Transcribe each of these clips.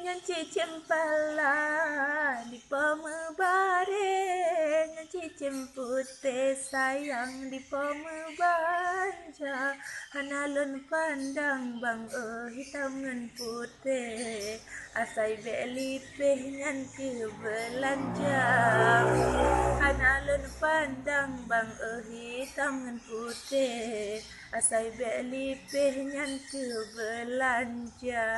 nganci cempala di pemebare nganci cempute sayang di pemebanja hanalun pandang bang hitam ngan putih asai belipeh ngan ke belanja hanalun pandang bang hitam ngan putih asai belipeh ngan ke belanja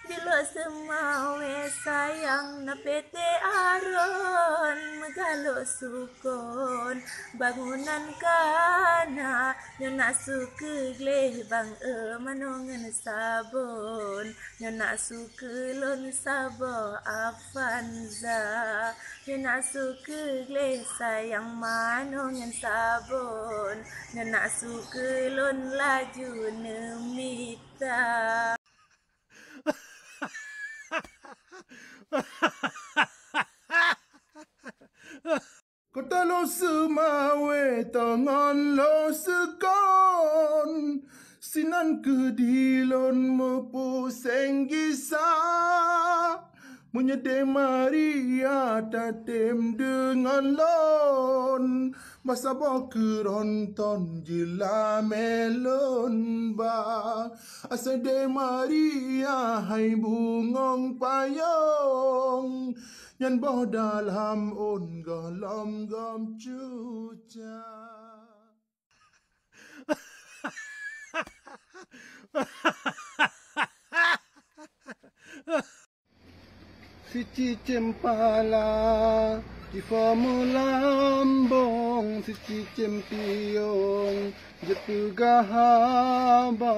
Dilo semawe sayang na pete aron megalo sukon bangunan kana nyona suke gleh bang manongan sabon nyona suke lon sabo afanza nyona suke gleh sayang manongan sabon nyona suke lon laju nemita Kota lo semawe tangan lo sekon sinan kedilon mepuseng gisa menyedih Maria tatem dengan lon masa bawa keronton jila melon ba asade Maria hai bungong payung Nyan boh dalam on galam gam cuca. Sici cempala di formulambong sici cempiong jetu gahaba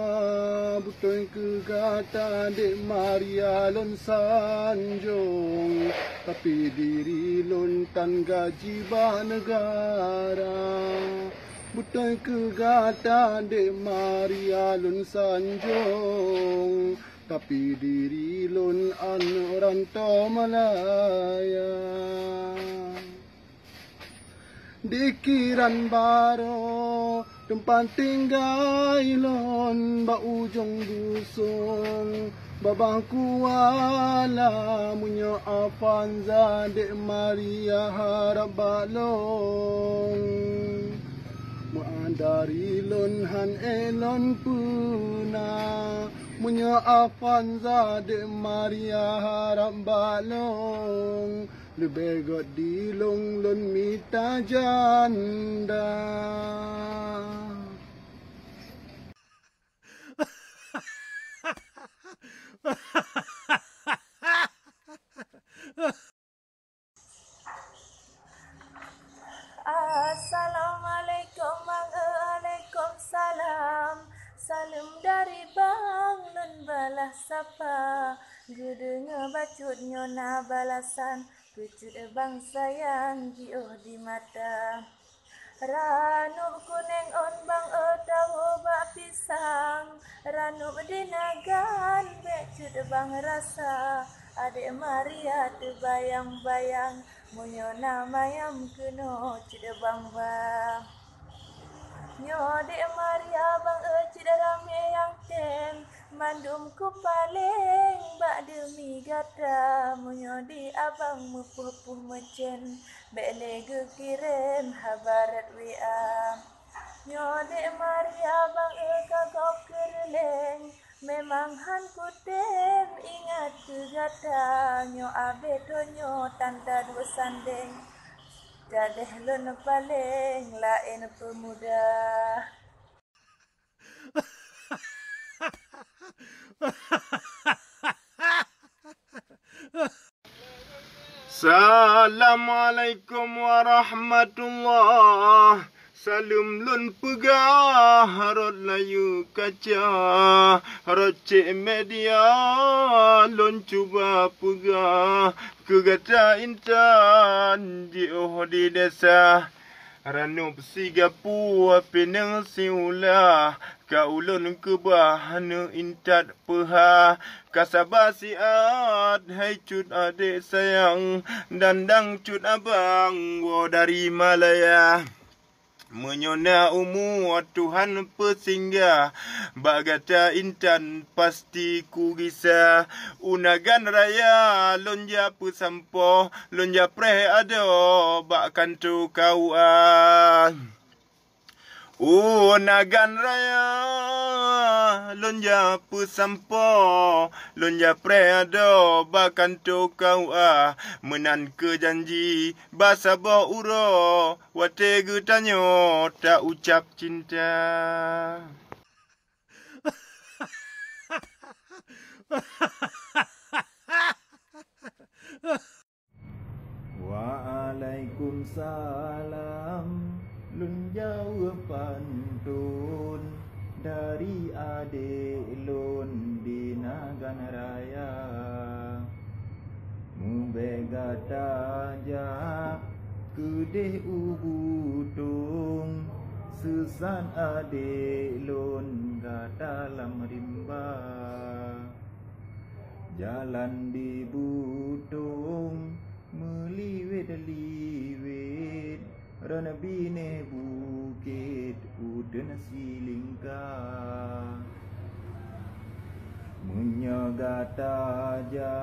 butoy kegata de Maria lon sanjong tapi diri lon tan gaji bah negara butoy kegata de Maria lon sanjong tapi diri lon an rantau Malaya dikiran baro tempat tinggal lon ba ujung dusung babang kuala munyo afanza de Maria harap balong dari lon han elon puna munyo afanza de Maria harap balong lebegot di long lon mita janda Assalamualaikum Waalaikumsalam Salam dari bang lun balas sapa Gedenga bacut nyona balasan Kecut bang sayang jioh di mata Ranub kuning on bang tahu bak pisang Ranub dinagan becut bang rasa Adik Maria terbayang-bayang Munyona mayam keno cida bang bang Nyo Adik Maria bang cida rame yang tem Mandum ku paling bak demi gata Munyo di abang mepuh-puh mecen Bele kirim habarat WA Nyo Adik Maria bang kagok kereleng Memang han kutem ingat kegata Nyo abe tonyo tanda dua sandeng Jadeh lon paling lain pemuda Assalamualaikum warahmatullahi Salam lun pegah harot layu kaca harot cek media lun cuba pegah kegata intan di di desa Ranub Singapura penang siula kaulun kebahana intat peha kasabasiat hai cut adik sayang dandang cut abang wo dari Malaya Menyona umur Tuhan bersinggah, bagata intan pasti ku risah. Unagan raya lonja pesampo, lonja preh ado bakkan tu kau Unagan raya lonja pesampo, lonja preh ado bakkan tu kau menan ke janji basa bo uro, wate getanyo tak ucap cinta. Waalaikumsalam, lun jauh pantun dari adik lun di Nagan Raya. Mubegata jak kedeh ubutung, susan adik lun gata dalam rimba. Jalan di butung meliwet-liwet, rana bine bukit udan silingka. Menyagata aja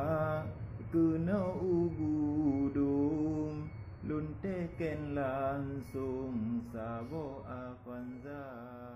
kena ubudung, lun teken langsung sabo Avanza.